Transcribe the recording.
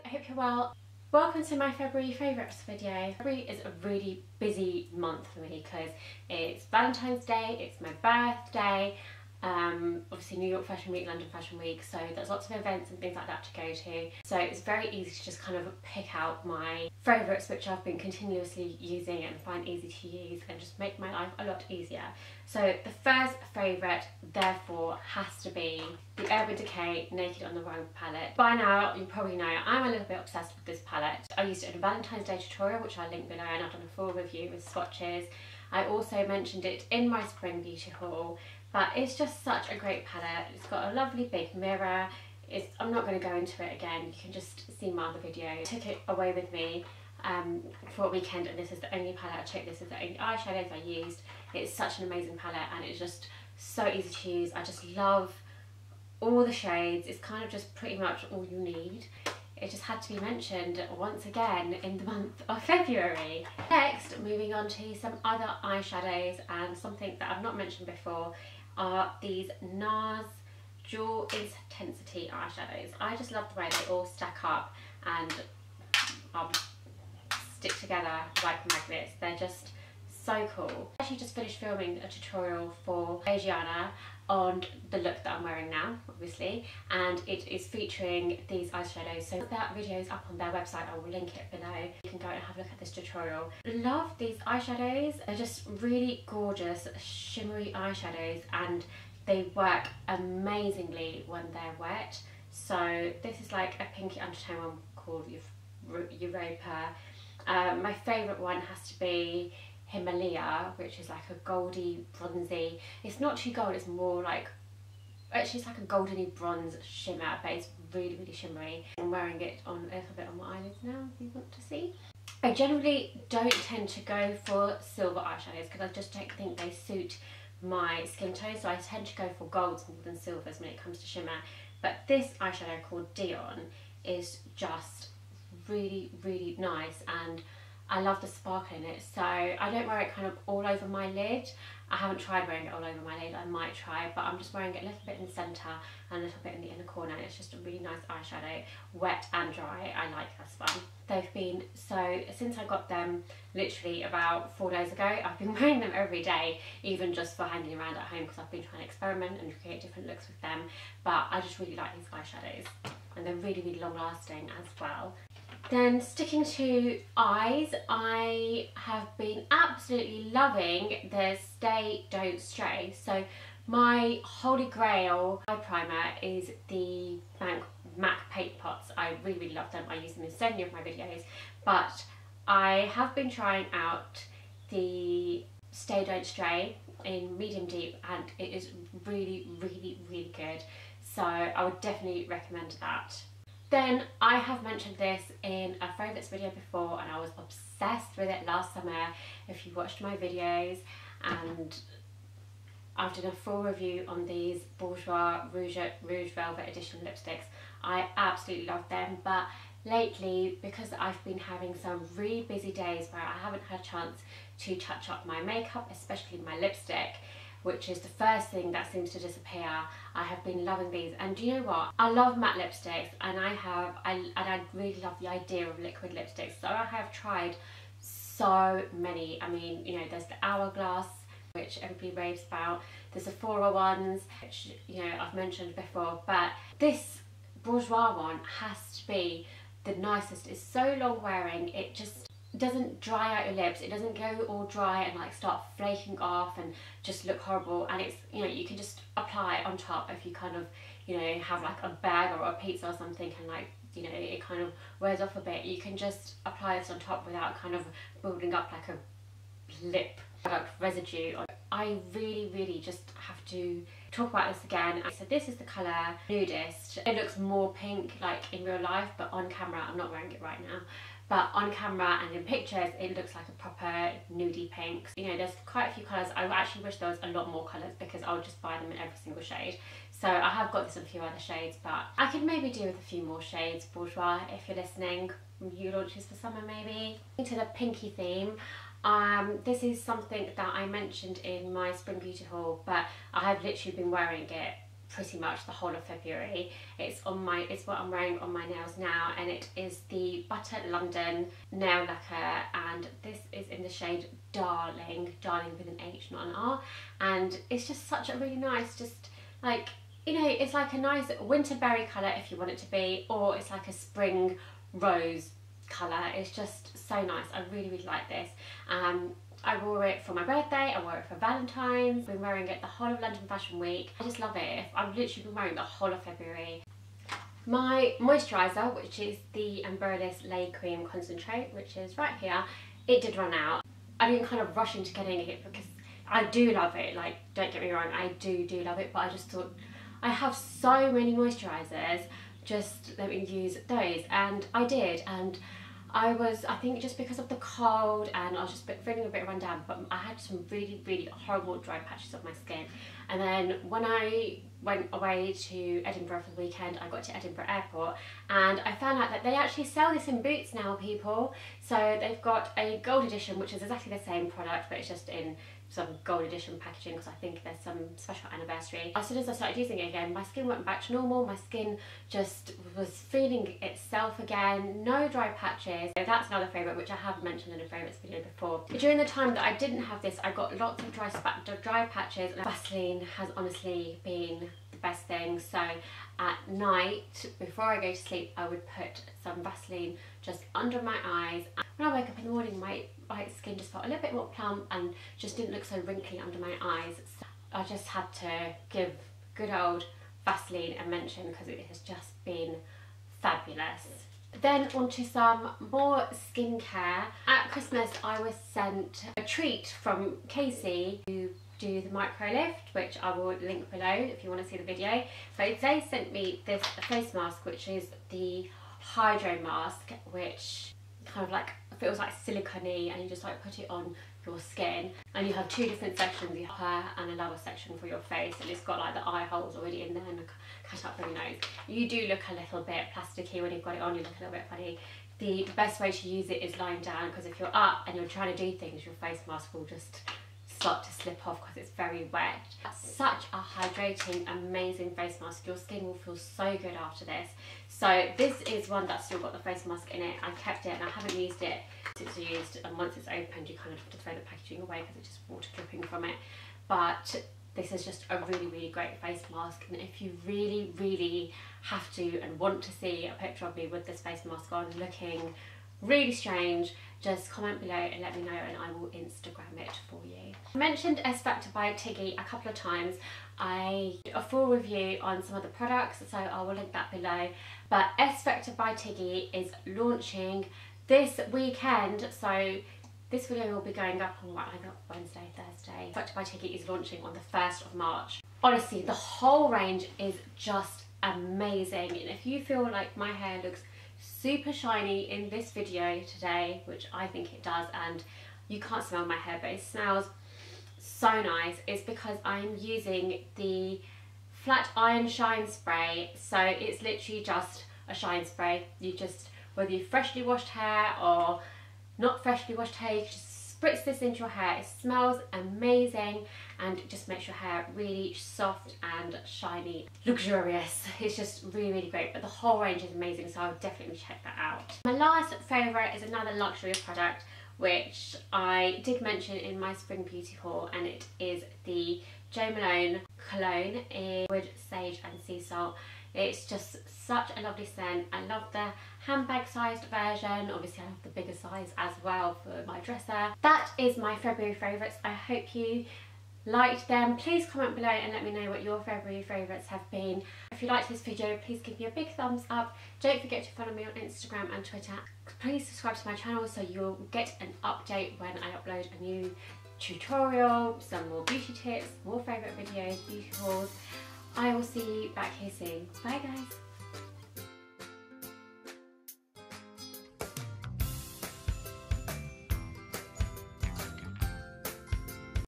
hope you're well. Welcome to my February favourites video. February is a really busy month for me because it's Valentine's Day, it's my birthday, obviously New York Fashion Week, London Fashion Week, so there's lots of events and things like that to go to. So it's very easy to just kind of pick out my favourites which I've been continuously using and find easy to use and just make my life a lot easier. So the first favourite therefore has to be the Urban Decay Naked on the Run palette. By now you probably know I'm a little bit obsessed with this palette. I used it in a Valentine's Day tutorial which I'll link below, and I've done a full review with swatches. I also mentioned it in my spring beauty haul. But it's just such a great palette. It's got a lovely big mirror. I'm not going to go into it again. You can just see my other video. I took it away with me for a weekend, and this is the only palette I took. This is the only eyeshadows I used. It's such an amazing palette, and it's just so easy to use. I just love all the shades. It's kind of just pretty much all you need. It just had to be mentioned once again in the month of February. Next, moving on to some other eyeshadows, and something that I've not mentioned before are these NARS Dual Intensity eyeshadows. I just love the way they all stack up and stick together like magnets. They're just so cool. I actually just finished filming a tutorial for EYESHADOW on the look that I'm wearing now, obviously, and it is featuring these eyeshadows. So that video is up on their website. I will link it below. You can go and have a look at this tutorial. Love these eyeshadows. They're just really gorgeous, shimmery eyeshadows, and they work amazingly when they're wet. So this is like a pinky undertone one called Europa. My favourite one has to be Himalaya, which is like a goldy bronzy. It's not too gold, it's more like, actually it's like a goldeny bronze shimmer, but it's really shimmery. I'm wearing it on a little bit on my eyelids now, if you want to see. I generally don't tend to go for silver eyeshadows because I just don't think they suit my skin tone, so I tend to go for golds more than silvers when it comes to shimmer. But this eyeshadow called Dion is just really nice, and I love the sparkle in it. So I don't wear it kind of all over my lid. I haven't tried wearing it all over my lid. I might try, but I'm just wearing it a little bit in the centre and a little bit in the inner corner. It's just a really nice eyeshadow, wet and dry. I like this one. They've been, so since I got them literally about 4 days ago, I've been wearing them every day, even just for hanging around at home, because I've been trying to experiment and create different looks with them. But I just really like these eyeshadows, and they're really long lasting as well. Then sticking to eyes, I have been absolutely loving the Stay Don't Stray. So my holy grail eye primer is the MAC Paint Pots. I really love them. I use them in so many of my videos, but I have been trying out the Stay Don't Stray in medium deep, and it is really good. So I would definitely recommend that. Then I have mentioned this in a favourites video before, and I was obsessed with it last summer if you watched my videos, and I've done a full review on these Bourjois Rouge Velvet Edition lipsticks. I absolutely love them, but lately, because I've been having some really busy days where I haven't had a chance to touch up my makeup, especially my lipstick, which is the first thing that seems to disappear, I have been loving these. And do you know what? I love matte lipsticks, and I really love the idea of liquid lipsticks. So I have tried so many. I mean, you know, there's the Hourglass, which everybody raves about. The Sephora ones, which, you know, I've mentioned before. But this Bourjois one has to be the nicest. It's so long wearing, it just doesn't dry out your lips. It doesn't go all dry and like start flaking off and just look horrible. And it's, you know, you can just apply it on top if you kind of, you know, have like a bag or a pizza or something, and like, you know, it kind of wears off a bit. You can just apply this on top without kind of building up like a lip product residue. I really just have to talk about this again. So this is the colour Nudist. It looks more pink like in real life, but on camera, I'm not wearing it right now, but on camera and in pictures it looks like a proper nudie pink. You know, there's quite a few colours. I actually wish there was a lot more colours because I would just buy them in every single shade. So I have got this in a few other shades, but I could maybe do with a few more shades. Bourjois, if you're listening, new launches for summer maybe. To the pinky theme, this is something that I mentioned in my spring beauty haul, but I have literally been wearing it pretty much the whole of February. It's what I'm wearing on my nails now, and it is the Butter London nail lacquer, and this is in the shade Darling with an H not an R, and it's just such a really nice, just like, you know, it's like a nice winter berry colour if you want it to be, or it's like a spring rose colour. It's just so nice. I really like this. I wore it for my birthday, I wore it for Valentine's, been wearing it the whole of London Fashion Week. I just love it. I've literally been wearing it the whole of February. My moisturiser, which is the Embryolisse Lait Cream Concentrate, which is right here, it did run out. I didn't kind of rush into getting it because I do love it, like, don't get me wrong, I do love it, but I just thought, I have so many moisturisers, just let me use those, and I did, and I think just because of the cold and I was just feeling a bit run down, but I had some really horrible dry patches on my skin. And then when I went away to Edinburgh for the weekend, I got to Edinburgh Airport and I found out that they actually sell this in Boots now, people. So they've got a gold edition, which is exactly the same product, but it's just in some gold edition packaging because I think there's some special anniversary. As soon as I started using it again, my skin went back to normal. My skin just was feeling itself again, no dry patches. So that's another favourite, which I have mentioned in a favourites video before. But during the time that I didn't have this, I got lots of dry patches, and Vaseline has honestly been the best thing. So at night, before I go to sleep, I would put some Vaseline just under my eyes. When I wake up in the morning, my skin just felt a little bit more plump and just didn't look so wrinkly under my eyes. So I just had to give good old Vaseline a mention because it has just been fabulous. Then onto some more skincare. At Christmas, I was sent a treat from CACI to do the micro lift, which I will link below if you want to see the video. But they sent me this face mask, which is the Hydro Mask, which kind of like feels like silicone, and you just like put it on your skin, and you have two different sections, the upper and a lower section for your face, and it's got like the eye holes already in there and cut up for your nose. You do look a little bit plasticky when you've got it on, you look a little bit funny. The best way to use it is lying down, because if you're up and you're trying to do things, your face mask will just start to slip off because it's very wet. Such a hydrating, amazing face mask. Your skin will feel so good after this. So this is one that's still got the face mask in it. I kept it and I haven't used it since it's used, and once it's opened you kind of have to throw the packaging away because it's just water dripping from it. But this is just a really great face mask, and if you really have to and want to see a picture of me with this face mask on looking really strange, just comment below and let me know and I will Instagram it for you. I mentioned S Factor by Tigi a couple of times. I did a full review on some of the products, so I will link that below. But S Factor by Tigi is launching this weekend, so this video will be going up on Wednesday, Thursday. S Factor by Tigi is launching on the 1st of March. Honestly, the whole range is just amazing, and if you feel like my hair looks super shiny in this video today, which I think it does, and you can't smell my hair but it smells so nice, it's because I'm using the Flat Iron Shine Spray. So it's literally just a shine spray. You just, whether you freshly washed hair or not freshly washed hair, you just spritz this into your hair. It smells amazing and it just makes your hair really soft and shiny, luxurious. It's just really great, but the whole range is amazing, so I would definitely check that out. My last favourite is another luxury product which I did mention in my Spring Beauty haul, and it is the Jo Malone cologne in wood, sage and sea salt. It's just such a lovely scent. I love the handbag sized version. Obviously I have the bigger size as well for my dresser. That is my February favourites. I hope you liked them. Please comment below and let me know what your February favourites have been. If you liked this video, please give me a big thumbs up. Don't forget to follow me on Instagram and Twitter. Please subscribe to my channel so you'll get an update when I upload a new tutorial, some more beauty tips, more favourite videos, beauty hauls. I will see you back here soon. Bye guys.